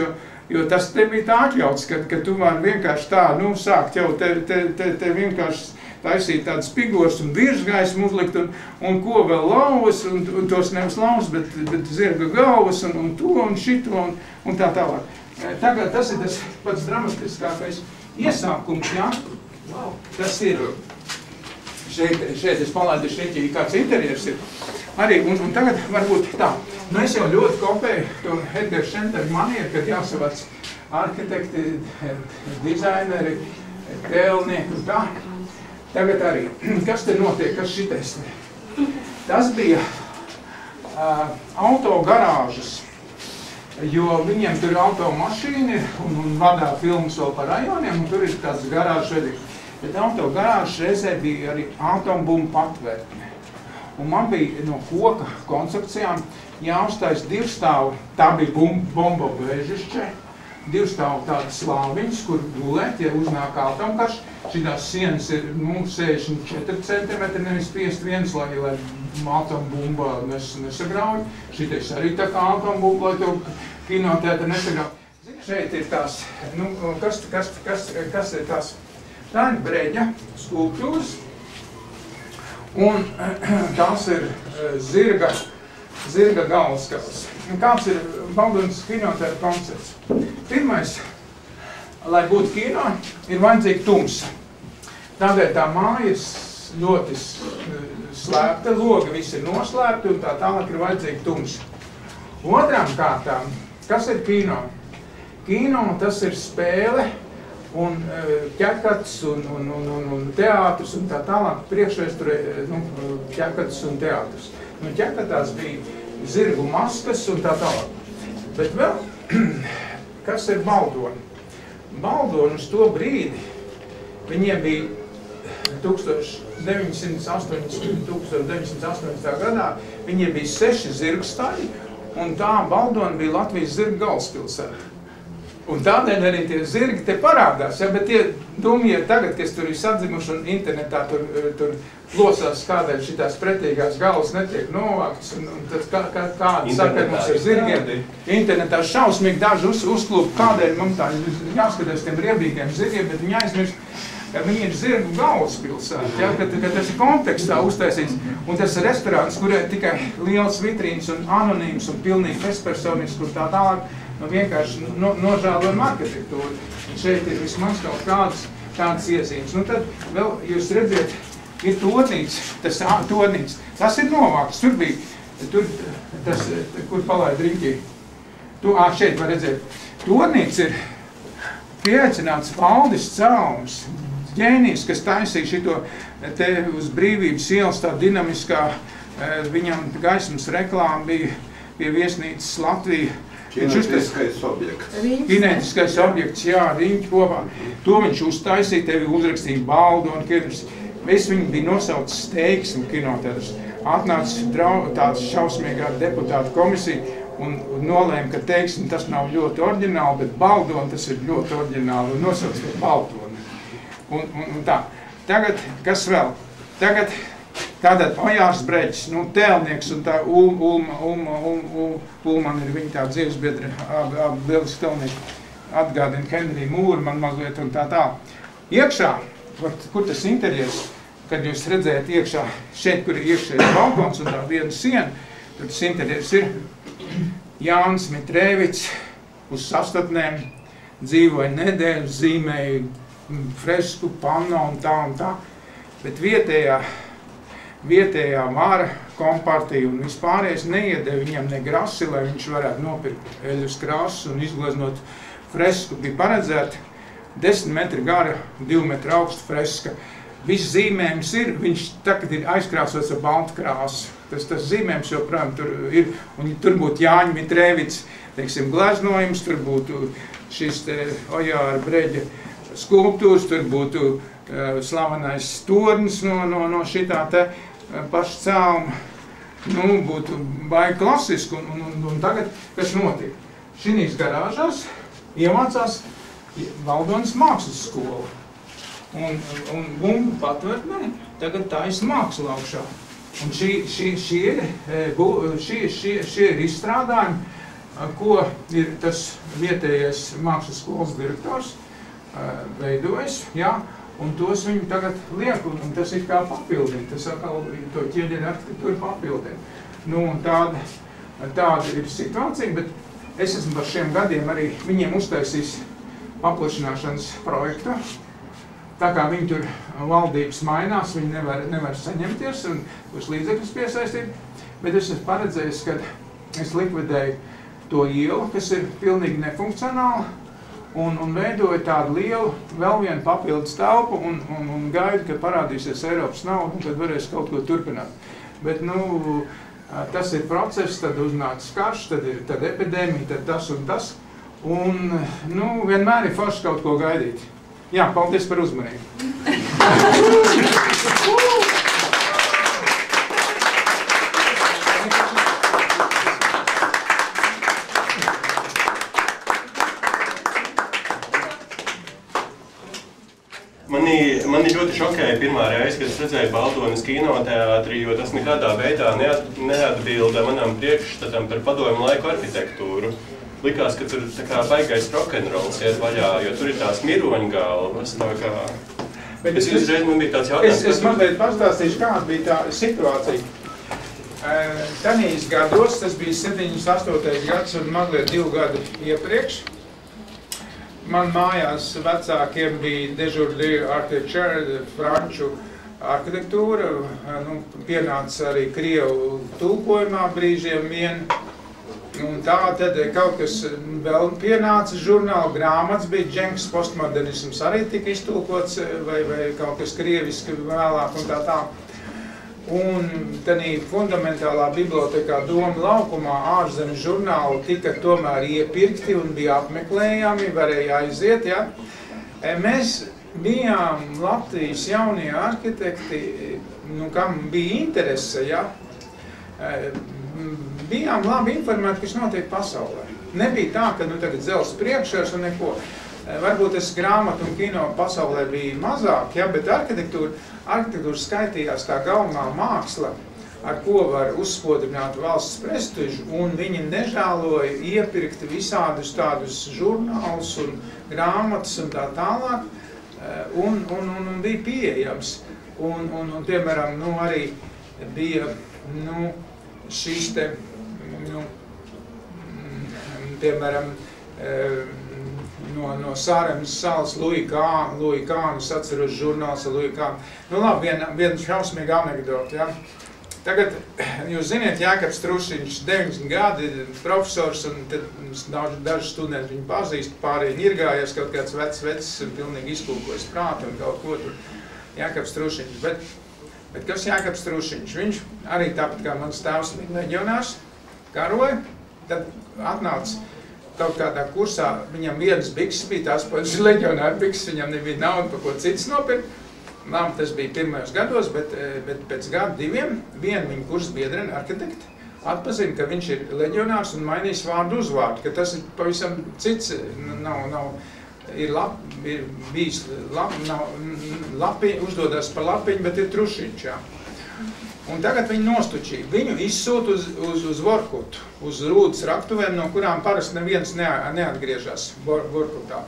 jo tas te bija tā atļauts, ka tu vari vienkārši tā, sākt jau te vienkārši taisīt tādas figūras un virsgaismu uzlikt, un ko vēl lauvas, un tos nevis lauvas, bet zirga galvas, un to, un šito, un tā tālāk. Tagad tas ir tas pats dramatiskākais iesākums, jā. Tas ir, šeit es palaidu šeit, ja kāds interjers ir. Arī, un tagad varbūt tā. Nu, es jau ļoti kopēju to Edgara Šenberga manieru, kad jāsavāc arhitekti, dizaineri, tēlnieki un tā. Tagad arī, kas te notiek, kas šitais? Tas bija autogarāžas, jo viņiem tur ir automašīni un vadā filmas vēl par rajoniem, un tur ir tāds garāžas veidīgs. Bet autogarāžas reizē bija arī autobumu patvērtne. Un man bija no koka koncepcijām jāuztais divstāvu, tā bija bomba vēžišķē, divstāvu tādas slāviņas, kur gulēt, ja uznāk automkarš. Šitās sienas ir 64 cm, nevis 51, lai autombumba nesagrauj. Šitais arī tā kā autombumba, lai tev kinotēta nesagrauj. Šeit ir tās, nu, kas ir tās? Tā ir breģa skulptūras, un tās ir zirga galvaskals. Kāds ir Baldunas kinotēta koncepts? Pirmais, lai būtu kino, ir vajadzīga tumsa. Tādēļ tā māja ir ļoti slēpta, logi visi ir noslēpti, un tā tālāk ir vajadzīga tumsa. Otrām kārtām, kas ir kino? Kino tas ir spēle, un ķekats, un teātris, un tā tālāk priekšvēsturē, ķekats un teātris. Nu, ķekatās bija zirgu maskas un tā tālāk. Bet vēl, kas ir Baldoni? Baldoni uz to brīdi, viņiem bija 1980. gadā, viņiem bija 6 zirgstaļi, un tā Baldoni bija Latvijas zirga galvaspilsēta. Un tādēļ arī tie zirgi te parādās, ja, bet tie dumjie tagad, kas tur ir sadzimuši un internetā tur plosās, kādēļ šitās pretīgās galvas netiek novāktas, un tad kāda sakar mums ar zirgiem. Internetā šausmīgi daži uzklūp, kādēļ mums tā jāskatās tiem riebīgiem zirgiem, bet viņi aizmirst, ka viņi ir zirgu galvaspilsēta, ja, ka tas ir kontekstā uztaisīts. Un tas ir restorāns, kur ir tikai liels vitrīns un anonīms un pilnīgi bezpersonisks, kur tā tālāk, vienkārši nožēlojam arhitektūru. Šeit ir vismaz kaut kādas iezīmes. Nu tad vēl jūs redziet, ir tornīts. Tas ir novākts. Tur bija, tas, kur palaid riņķī. Šeit var redzēt. Tornīts ir pieaicināts Valdis Celms, ģēnijs, kas taisīja šito te uz Brīvības ielas tā dinamiskā, viņam gaismas reklāma bija pie viesnīcas Latvija. Kinētiskais objekts. Kinētiskais objekts, jā, riņķi kopā. To viņš uztaisīja, tevi uzrakstīja Baldoni Kirvis. Viss viņi bija nosaucis Steiksmi kinotētrs. Atnāca tāds šausmīgā deputāta komisija un nolēma, ka Teiksmi tas nav ļoti oriģināli, bet Baldoni tas ir ļoti oriģināli un nosauc par Baldoni. Un tā. Tagad, kas vēl? Tagad tātad Ojārs Breģis, tēlnieks un tā Ulman ir viņa tā dzīvesbiedra, lieliski tēlnieki, atgādina Henriju Mūru man mazliet un tā tā. Iekšā, kur tas interjers, kad jūs redzējat iekšā, šeit, kur ir iekšējais balkons un tā viena siena, tur tas interjers ir Jānis Mitrēvics uz sastatnēm, dzīvoja nedēļu, zīmēja fresku, panno un tā, bet vietējā vara, kompartija un vispārējais neiedeva viņam ne grasi, lai viņš varētu nopirkt eļļas krāsas un izgleznot fresku. Bija paredzēta 10 metri gara, 2 metri augsta freska. Viss zīmējums ir, viņš tagad ir aizkrāsots ar baltu krāsu. Tas zīmējums joprojām tur ir, un tur būtu Jāņa Mitrēvics, teiksim, gleznojums, tur būtu šis te Ojāra Breģa skulptūras, tur būtu slavenais tornis no šitā te paša cēluma, būtu baigi klasiski, un tagad, kas notiek? Šinīs garāžās iemācās Baldonas mākslas skola, un bumbu patvērtnē tagad taisa māksla augšā. Un šie ir izstrādājumi, ko ir tas vietējais mākslas skolas direktors veidojis, jā, Un tos viņi tagad liek, un tas ir kā papildina, tas atkal to ķieģeļu arhitektūru papildina. Nu, un tāda ir situācija, bet es esmu par šiem gadiem arī viņiem uztaisījis paplašināšanas projektu. Tā kā viņi tur valdības mainās, viņi nevar saņemties un tos līdzekļus piesaistīt, bet es esmu paredzējis, ka es likvidēju to ielu, kas ir pilnīgi nefunkcionāla, un veidoju tādu lielu, vēl vienu papildus telpu un gaidu, kad parādīsies Eiropas nauda, un tad varēs kaut ko turpināt. Bet, nu, tas ir process, tad uznāca karš, tad epidēmija, tad tas un tas, un, nu, vienmēr ir forši kaut ko gaidīt. Jā, paldies par uzmanību. Mani ļoti šokēja pirmā reize, kad es redzēju Baldonas kinoteātri, jo tas nekādā veidā neatbilda manam priekšstatam par padomju laiku arhitektūru. Likās, ka tur tā kā baigais rokenrols iet vaļā, jo tur ir tās miroņu galvas, tā kā... Es uzreiz man bija tāds jautājums... Es mazliet pastāstīšu, kāda bija tā situācija. Tanīs gados, tas bija 78. gads un mazliet 2 gadi iepriekš. Man mājās vecākiem bija dežurli architecture, franču arhitektūra, nu, pienāca arī krievu tulkojumā brīžiem vien. Un tā tad kaut kas vēl pienāca, žurnāla grāmatas bija, Dženks postmodernisms arī tika iztulkots, vai kaut kas krieviski vēlāk un tā. Un tanī fundamentālā bibliotekā Doma laukumā ārzemju žurnāli tika tomēr iepirkti un bija apmeklējami, varēja aiziet, ja. Mēs bijām Latvijas jaunie arhitekti, nu, kam bija interese, ja. Bijām labi informēti, kas notiek pasaulē. Nebija tā, ka nu tagad zels priekšērs un neko. Varbūt es grāmatu un kino pasaulē bija mazāk, ja, bet arhitektūra skaitījās kā galvenā māksla, ar ko var uzspodrināt valsts prestižu, un viņi nežēloja iepirkt visādus tādus žurnālus un grāmatas un tā tālāk, un bija pieejams. Un piemēram, nu, arī bija, nu, šīs te, nu, piemēram, no Sāremes salas Louis Kahn, es atceros žurnāls ar Louis Kahn. Nu labi, viena šausmīga anekdota, ja. Tagad, jūs ziniet, Jākaps Trušiņš, 90 gadi, profesors, un tad daži studenti viņu pazīst, pārējie ņirgājies, kaut kāds vecs un pilnīgi izkulkojas prātu un kaut ko tur. Jākaps Trušiņš, bet kas Jākaps Trušiņš? Viņš arī tāpat kā mans tēvs leģionārs, karoja, tad atnāca kaut kādā kursā, viņam vienas bikses bija, tās pats leģionāra bikses, viņam nebija nauda, pa ko cits nopirkt. Labi, tas bija pirmajos gados, bet pēc gadu 2 viena viņa kursa biedrene, arhitekti, atpazina, ka viņš ir leģionārs un mainīs vārdu uzvārdu, ka tas ir pavisam cits, ir bijis uzdodās par lapiņu, bet ir Trušiņš, jā. Un tagad viņi nostučīja. Viņu izsūt uz Vorkutu, uz Rūdas raktuvēm, no kurām parasti neviens neatgriežas Vorkutā.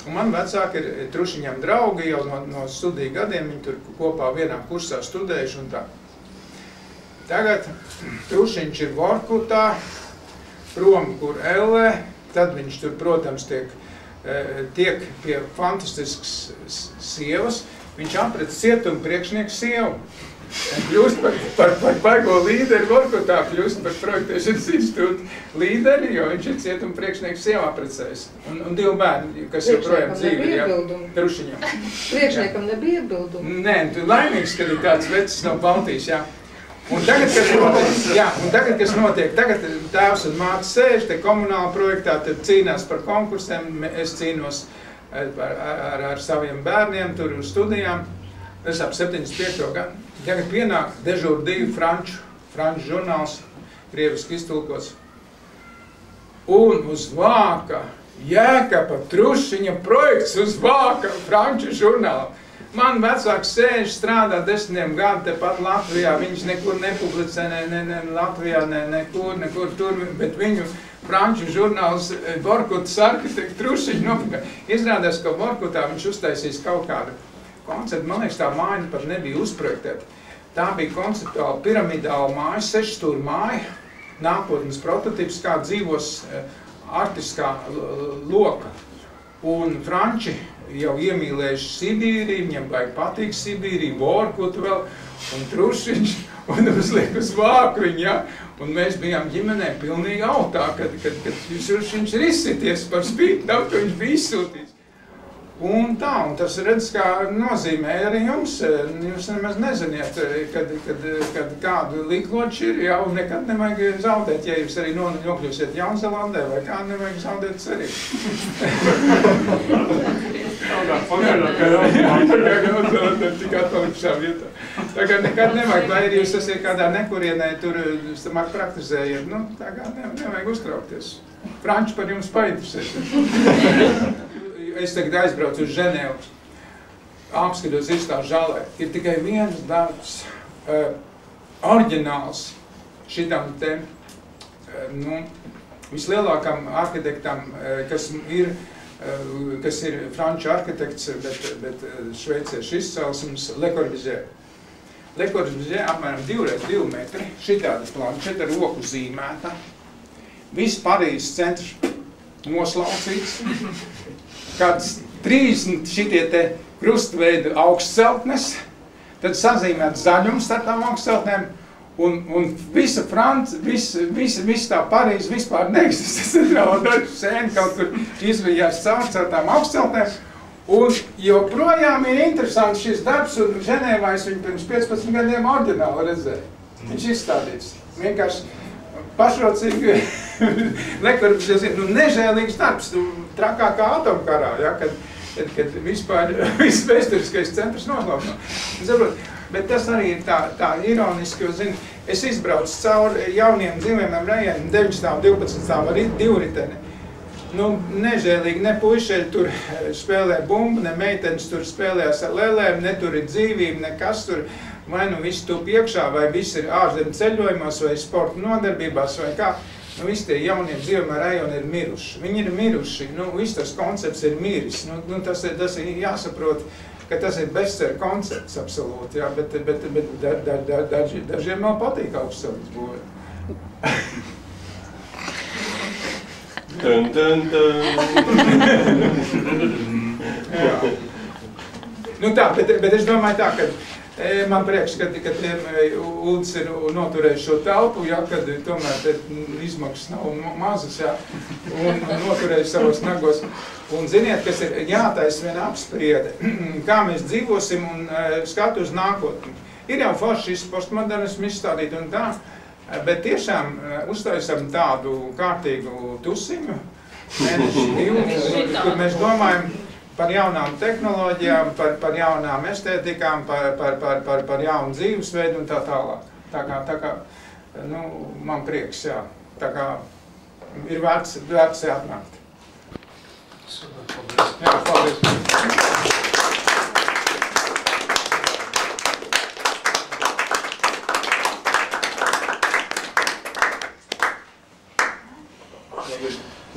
Un man vecāki ir Trušiņam draugi jau no studiju gadiem, viņi tur kopā vienā kursā studējuši un tā. Tagad Trušiņš ir Vorkutā, prom kur Ellē, tad viņš tur, protams, tiek pie fantastiskas sievas, viņš aprec cietuma priekšnieku sievu. Kļūst par baigo līderi Vorkutā, kļūst par projektēšanas institūtu līderi, jo viņš ir cietuma priekšnieks sievā apprecējis. Un 2 bērni, kas joprojām dzīvi ir, Trušiņam. Priekšniekam nebija iebildumu? Nē, tu laimīgs, kad ir tāds vecs no Baltijas, jā. Un tagad, kas notiek, tagad tēvs un māte sēž te komunāla projektā, tad cīnās par konkursiem, es cīnos ar saviem bērniem tur uz studijām. Es ap 75. gadu. Tagad pienāk dežūr 2 franču žurnāls, krieviski iztulkots. Un uz vāka Jākapa Trušiņa projekts uz vāka franču žurnālu. Man vecāks sēž, strādā 10 gadu tepat Latvijā, viņš nekur nepublicē, ne Latvijā, nekur tur, bet viņu franču žurnāls Vorkutas arhitektu Trušiņu nopirka. Izrādās, ka Vorkutā viņš uztaisīs kaut konceptu. Man liekas, tā māja pat nebija uzprojektēta. Tā bija konceptuāla piramidāla māja, 6-stūra māja, nākotnes prototips, kā dzīvos arktiskā loka. Un franči jau iemīlējuši Sibīriju, viņam vajag patīk Sibīriju, vorkutu vēl, un trušiņš, un uzliek uz vākriņu, ja? Un mēs bijām ģimenē pilnīgi autā, kad viņš ir izsities par spīti, nav, ka viņš bija izsūtīts. Un tā, un tas redz, kā nozīmē arī jums nemaz neziniet, kad kādu likloči ir, ja, un nekad nevajag zaudēt, ja jūs arī nokļūsiet Jaunzelandē, vai kādu nevajag zaudēt cerību. Tik atpalikušā vietā. Tā kā nekad nevajag, vai arī jūs esat kādā nekurienē, tur stamāk praktizējiet, nu, tā kā nevajag uztraukties. Franči par jums painteresēs. Es tagad aizbraucu uz Ženēvu, apskatos izstāžu žalē. Ir tikai viens darbs, oriģināls šitam te, vislielākam arhitektam, kas ir franču arhitekts, bet šveiciešu izcelsmes, Le Corbusier. Le Corbusier apmēram 2x2 metri, šitāda planšeta ar roku zīmēta. Viss Parīzes centrs noslaucīts. Kāds 30 šitie te krustveidu augstceltnes, tad sazīmēt zaļums ar tām augstceltnēm, un visa tā Parīze vispār neeksistē centrālā daļa sēna kaut kur izvijās caur tām augstceltnēm, un joprojām ir interesants šis darbs, un Ženēvā es viņu pirms 15 gadiem oriģināli redzēju. Viņš izstādīts. Vienkārši pašrocīgi, nežēlīgs darbs, trakāk kā atomkarā, ja, kad vispār viss vēsturiskais centrs noslauks. Bet tas arī ir tā ironiski, jo, zini, es izbraucu cauri jauniem dzīvējumiem rajoniem, 9 stāv, 12 stāv ar divriteni. Nu, nežēlīgi, ne puišeļi tur spēlē bumbu, ne meitenes tur spēlējās ar lēlēm, ne tur ir dzīvība, nekas tur. Vai nu viss tup iekšā, vai viss ir ārzem ceļojumos, vai sporta nodarbībās, vai kā. Nu, visi tie jaunie dzīvojumā rajoni ir miruši. Viņi ir miruši, nu, viss tas koncepts ir miris. Nu, tas ir jāsaprot, ka tas ir bezcer koncepts absolūti, jā, bet dažiem vēl patīk augstceltnes būvēt. Nu tā, bet es domāju tā, ka man prieks, ka Uldis ir noturējis šo telpu, ja, kad tomēr izmaksas nav mazas, ja, un noturējis savos nagos. Un ziniet, kas ir jātaisa viena apspriede, kā mēs dzīvosim un skatu uz nākotni. Ir jau forši šis postmodernismu izstādīt un tā, bet tiešām uztaisam tādu kārtīgu tusiņu, mēnešu divu, kur mēs domājam par jaunām tehnoloģijām, par jaunām estētikām, par jaunu dzīvesveidu un tā tālāk. Tā kā, nu, man prieks, jā. Tā kā ir vērts atnākt. Jā, paldies.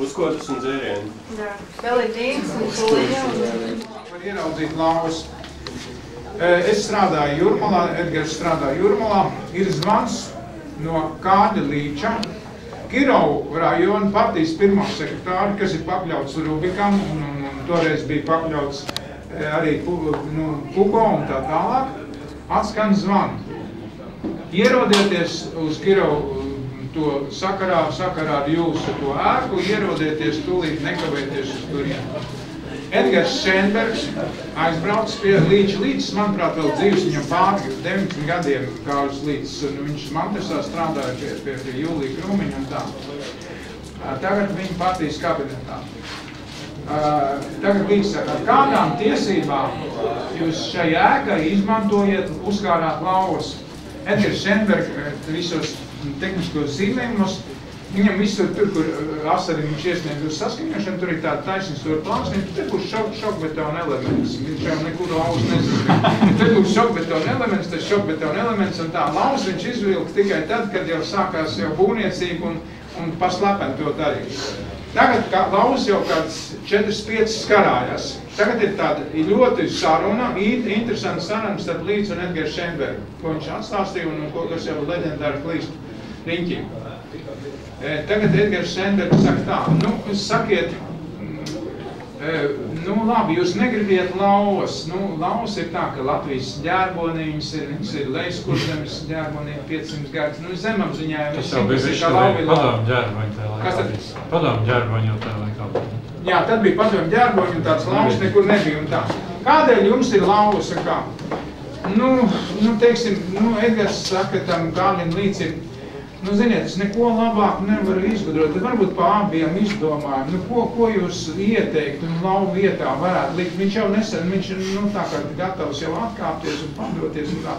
Uzkodas un dzērieni. Jā, vēl ir dīns un suliņa. Var ieraudzīt lauvas. Es strādāju Jūrmalā, Edgars strādāja Jūrmalā. Ir zvans no Kāļa Līča, Kirovu rajona partijas pirmā sekretāra, kas ir pakļauts Rubikam un toreiz bija pakļauts arī Kuko un tā tālāk. Atskan zvanu. Ierodieties uz Kirovu to sakarā ar jūsu to ēku, ierodieties tūlīt, nekavēties uz turieni. Edgars Šenbergs aizbraucis pie Līča. Līčs, manuprāt, vēl dzīves viņam pāri 19 gadiem Kārlis Līčs, un viņš Mantesā strādāja pie Jūlija Krūmiņa un tā. Tagad viņa partijas kabinetā. Tagad Līčs saka, ar kādām tiesībām jūs šai ēkai izmantojiet, uzkārāt lauvas. Edgars Šenbergs visos tehniskos zīmējumus, viņam visur tur, kur asari viņš iesniedz uz saskaņošanu, tur ir tāda taisnīstora plāns, viņš te būs šokbetona elements, viņš jau nekur lauvas nesaskana. Te būs šokbetona elements, tas šokbetona elements un tā lauvas viņš izvilka tikai tad, kad jau sākās jau būvniecība un paslepeni to darīt. Tagad lauz jau kāds 4-5 skarājās. Tagad ir tāda ļoti saruna, interesanta saruna starp Līdz un Edgars Šenbergu, ko viņš atstāstīja un kas jau leģendāri klīst riņķim. Tagad Edgars Šenbergs saka tā, nu, sakiet, nu, labi, jūs negribiet lauvas. Nu, lauvas ir tā, ka Latvijas ģērbonī, viņas ir Leiskurzemes ģērbonī 500 gadus. Nu, zemapziņā tas jau bija viši padomu ģērboņi tajā laikā. Kas tad? Padomu ģērboņi jau tajā laikā. Jā, tad bija padomu ģērboņi un tāds lauvas nekur nebija un tā. Kādēļ jums ir lauvas un kā? Nu, teiksim, Edgars saka tam Kārlim Līdz ir, nu, ziniet, es neko labāk nevaru izgudrot, tad varbūt pa abiem izdomājam, nu, ko jūs ieteikt un lauvu vietā varētu likt. Viņš jau nesen, viņš ir, nu, tā kā gatavs jau atkāpties un padoties un tā.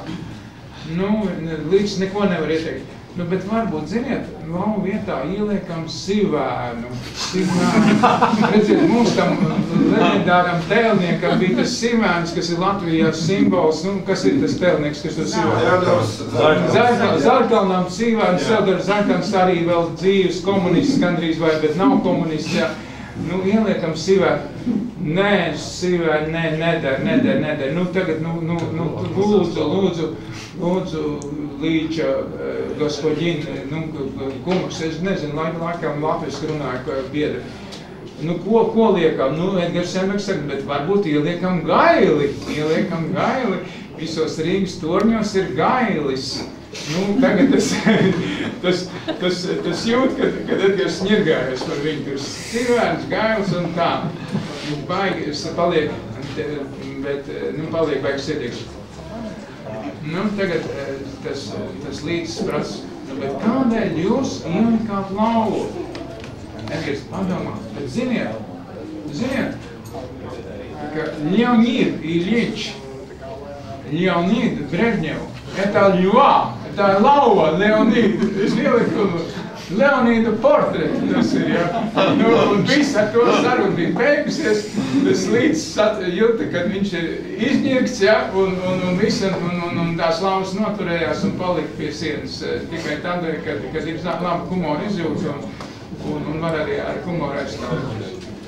Nu, Līdz neko nevar ieteikt. Nu, bet varbūt, ziniet, lauvu vietā ieliekam sivēnu. Redziet, mums tam leģendāram tēlniekam bija tas sivēns, kas ir Latvijas simbols. Nu, kas ir tas tēlnieks, kas to sivēns? Zarkalnām sivēns, Seldars Zarkans arī vēl dzīves komunists gandrīz vai, bet nav komunists, jā. Nu, ieliekam sivēnu. Nē, sivēnu, neder. Nu, tagad, lūdzu, Līča, gospodin, nu, kungs, es nezinu, laikam latviski runāju, ka biedri. Nu, ko liekam? Nu, Edgars Šenbergs saka, bet varbūt ieliekam gaili. Visos Rīgas torņos ir gailis. Nu, tagad tas jūt, kad Edgars ņirgājas par viņu, tur sivēns, gails un tā. Baigi, paliek baigi sirdīgs. Nu, tagad tas Līdz prasa, nu, bet kādēļ jūs ielikāt lauvu? Edgars padomā, bet ziniet, ka Leonid Iļič, Leonid Brežņev, это lauva, Leonid, es ieliku Leonīda portretu, tas ir, jā. Nu, un viss ar to sarunu bija beigusies, tas Līdz jūta, kad viņš ir izņirgts, jā, un viss, un tās lauvas noturējās un palika pie sienas tikai tādēļ, kad ir laba humora izjūta un var arī ar humoru aizstāvēt.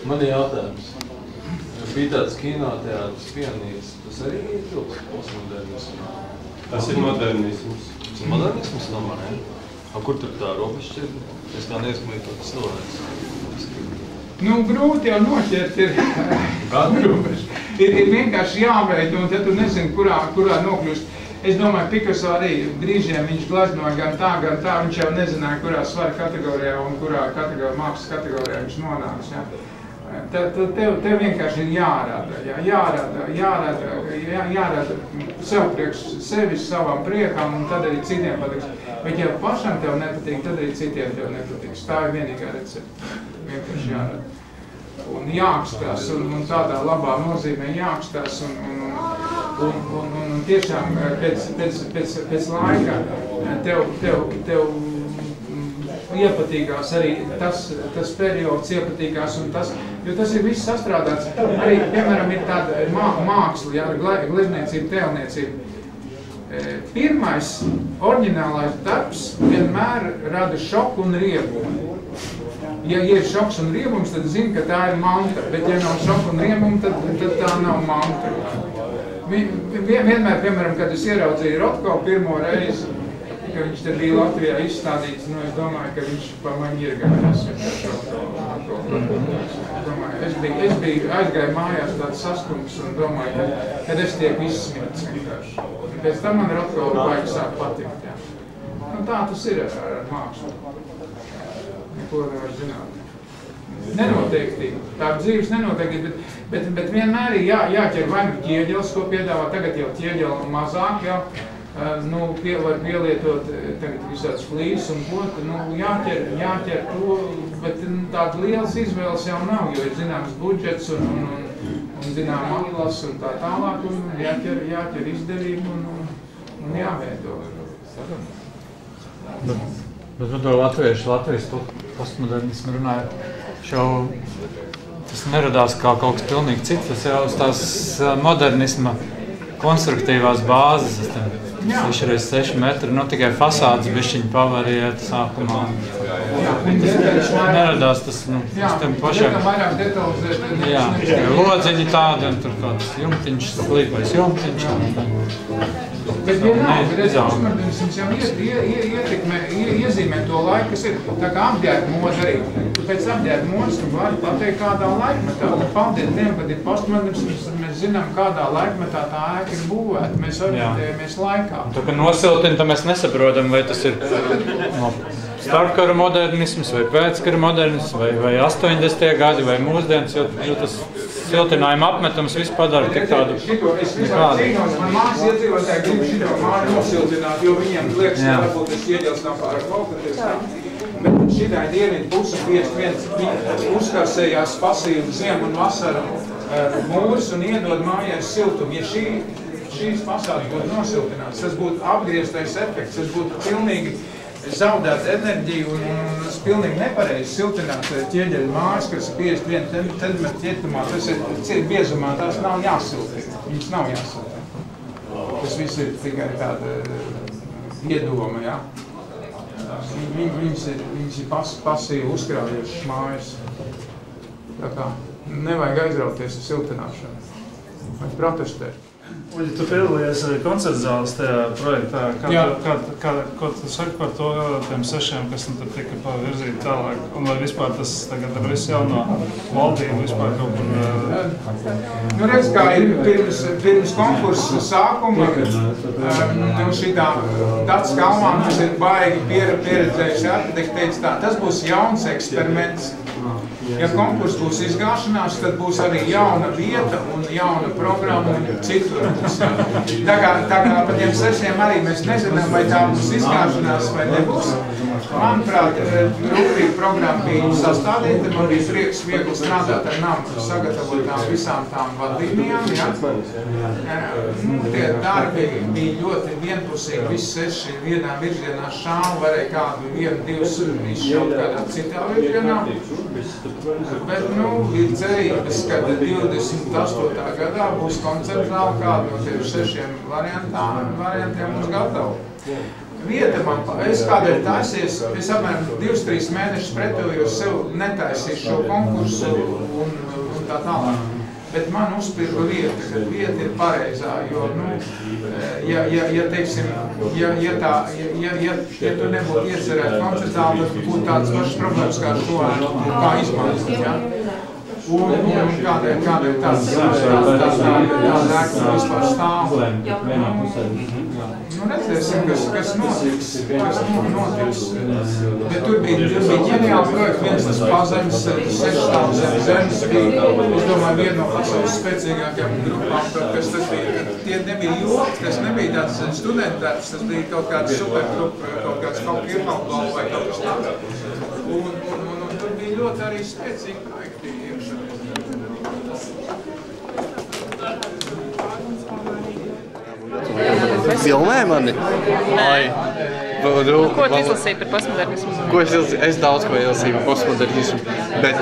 Man ir jautājums. Bija tāds kinoteātris Pienītis, tas arī ir postmodernisms? Tas ir modernisms. Tas ir modernisms, domāju, ne? Kur tur tā robežšķirta? Es tā neesmu tāds cilvēks. Nu, grūti jau noķert ir robežu. Ir vienkārši jāveido, un tad tu nezini, kurā nokļūst. Es domāju, Picasso arī brīžiem viņš glaznoja gan tā, viņš jau nezināja, kurā svara kategorijā un kurā mākslas kategorijā viņš nonāks. Ja? Tev vienkārši ir jārāda sev priekš sevis, savam priekam, un tad arī citiem patiks. Bet ja pašam tev nepatīk, tad arī citiem tev nepatiks. Tā ir vienīgā recepte. Vienkārši jārāda. Un jākstās, un tādā labā nozīmē jākstās, un tiešām pēc laika tev iepatīkās arī tas periods iepatīkās, un jo tas ir viss sastrādāts. Arī, piemēram, ir tāda māksla, jā, glezniecība, tēlniecība. Pirmais oriģinālais darbs vienmēr rada šoku un riebumu. Ja ir šoks un riebums, tad zini, ka tā ir mantra, bet ja nav šoka un riebumu, tad tā nav mantra. Vienmēr, piemēram, kad es ieraudzīju Rotko pirmo reizi, ka viņš te bija Latvijā izstādīts, nu, es domāju, ka viņš pa mani iegājās. Es biju aizgāju mājās tāds saskums un domāju, kad es tiek izsmirts vienkārši. Pēc tam man Rotko baigi sāk patikt, jā. Nu, tā tas ir ar mākslu. Neko nevar zināt. Nenoteiktība. Tā dzīves nenoteiktība, bet vienmēr ir jāķer vai nu ķieģelis, ko piedāvā, tagad jau ķieģeli mazāk, jā. Nu, var pielietot tagad visāds flīs un ko, nu, jāķer to, bet tāda lielas izvēles jau nav, jo ir zināms budžets un zinām atlas un tā tālāk, un jāķer izdevību un jāveido. Bet par to Latvijas postmodernismu runāja, tas neradās kā kaut kas pilnīgi cits, tas jau uz tās modernisma konstruktīvās bāzes, 6x6 metri, nu tikai fasādes bišķiņi pavariet sākumā. neradās tas, uz tiem pašiem. Vairāk detalizēt. Jā, lodziņi tādi, un tur kāds jumtiņš, slīpais jumtiņš. Bet vienalga, redz, postmodernisms jau iezīmē to laiku, kas ir tā kā apģērba moda arī. Pēc apģērba modas tu vari pateikt kādā laikmetā. Paldies Dievam, kad ir postmodernisms, mēs zinām, kādā laikmetā tā ēka ir būvēta. Mēs orientējamies laikā. Tā kā nosiltina, tad mēs nesaprotam, vai tas ir starpkara modernisms, vai pēckara modernisms, vai 80. gadi, vai mūsdienas, jo tas siltinājuma apmetums viss padara tik tādu nekādu. Man mājas iedzīvotāji grib šito māju nosiltināt, jo viņiem liekas, ka varbūt es ieģelstam pār kvalitatīvs. Bet šitā dienvidu puse viens uzkarsējās pasīvi ziemu un vasaru mūrs un iedod mājās siltumu. Ja šīs pasādes būtu nosiltināts, tas būtu apgrieztais efekts, tas būtu pilnīgi zaudēt enerģiju un tas pilnīgi nepareizi siltināt ķieģeļu mājas, kas ir 51 centimetru ķietumā, tas ir biezumā, tās nav jāsiltina, viņas nav jāsiltina. Tas viss ir tikai tāda iedoma, ja? Viņas ir pasīvi uzkrājušas mājas. Tā kā nevajag aizrauties ar siltināšanu vai protestēt. Uļi, tu piedalījies arī koncertzāles tajā projektā. Ko tu saki par to tiem 6, kas tur tika pavirzīti tālāk? Un vai vispār tas tagad ar visu jauno valdību vispār kaut kur... Nu, redz, kā ir pirms konkursa sākuma, šitā Dats Kalmāns, kas ir baigi pieredzējuši arhitekti, teica tā, tas būs jauns eksperiments. Ja konkurss būs izgāšanās, tad būs arī jauna vieta un jauna programma un citur. Tā kā par tiem 6 arī mēs nezinām, vai tā būs izgāšanās vai nebūs. Manuprāt, rūpīgi programma bija sastādīta, man bija prieks viegli strādāt ar NAM sagatavotām visām tām vadlīnijām. Ja? Tie darbi bija ļoti vienpusīgi, visi 6 vienā virzienā šāva, varēja kādu 1-2 izšaut kādā citā virzienā. Bet, ir cerības, ka 28. gadā būs koncertzāle kāda no tiem 6 variantiem mums gatava. Vieta man, es kādēļ taisies, es apmēram 2-3 mēnešus pretojos sev netaisīt šo konkursu un tā tālāk. Bet man uzpirka vieta, kad vieta ir pareizā, jo, teiksim, ja tu nebūtu iecerēt koncertzāli, tad būtu tādas pašas problēmas kā šo, kā izmantot, ja? Un kādēļ tāds ēka vispār stāv. Redzēsim, kas notiks. Bet tur bija ģeniāli projekti, viens tas pazemes, 6 stāvs zemes bija, es domāju, viena no pasaules spēcīgākajām grupām, kas tas bija. Tie nebija joki, tas nebija tāds studentērs, tas bija kaut kāds supergrupa, kaut kāds Pirmalbal vai kaut kas tāds. Un tur bija ļoti arī spēcīgi projekti iekšā. Filmē mani? Ko tu izlasīji par postmodernismu? Ko es izlasīju? Es daudz ko izlasīju par postmodernismu, bet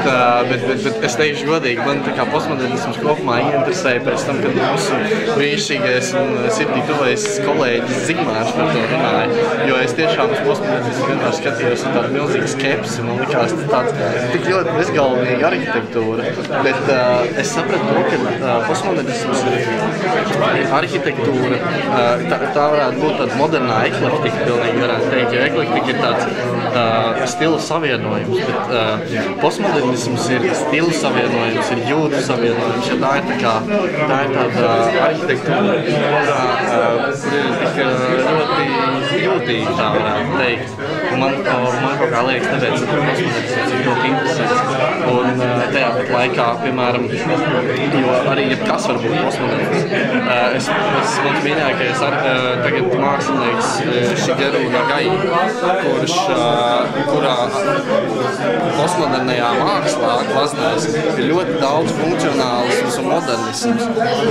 es teikšu godīgi, man tā kā postmodernisms kopumā ieinteresēja pēc tam, kad mūsu brīnišķīgais un sirdī tuvais kolēģis Zigmārs par to runāja, jo es tiešām uz postmodernismu vienmēr skatījos ar tādu milzīgu skepsi, man likās tāds tik ļoti bezgalvīga arhitektūra, bet es sapratu to, ka postmodernisms ir arhitektūra, tā varētu būt tāda modernā eklektika, pilnīgi varētu teikt, jo eklektika ir tāds stilu savienojums, bet postmodernisms ir stilu savienojums, ir jūtu savienojums, jo tā ir tāda arhitektūra, kur ir tik ļoti jūtīga, tā varētu teikt. Man kaut kā liekas, tāpēc, ka postmodernisms ir ļoti interesants. Un tajā pat laikā, piemēram, jo arī jebkas var būt postmodernisms. Mans mīļākais tagad mākslinieks Shigeru Nagai, kurā postmodernajā mākslā glaznēs ir ļoti daudz funkcionālisms un modernisms.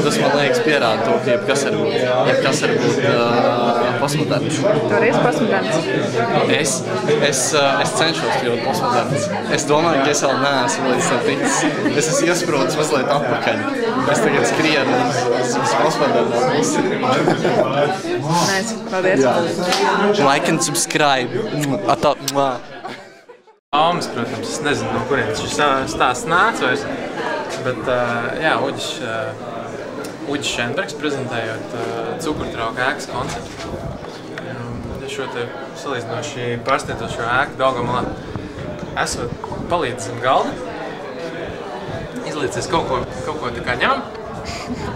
Tas, man liekas, pierāda to, ka jebkas var būt postmoderns. Tu arī esi postmoderns? Es cenšos kļūt postmoderns. Es domāju, ka es vēl neesmu līdz tam ticis. Es esmu iesprūdis mazliet atpakaļ. Es tagad skrienu uz postmodernā pusi. Nice, paldies. Like and subscribe. Baumas, protams, es nezinu, no kurienes šis stāsts nāca vairs, bet jā, Uģis Šenbergs prezentējot Cukurtrauka ēkas konceptu. Šo te salīdzinoši pārsteidzošo ēku Daugavmalā esot palicis zem galda, izlīdzies kaut ko tā kā ņemam,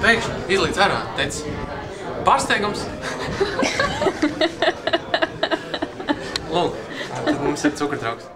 pēkšņi izlīdz ārā, teica, pārsteigums. Lūk, tad mums ir Cukurtrauks.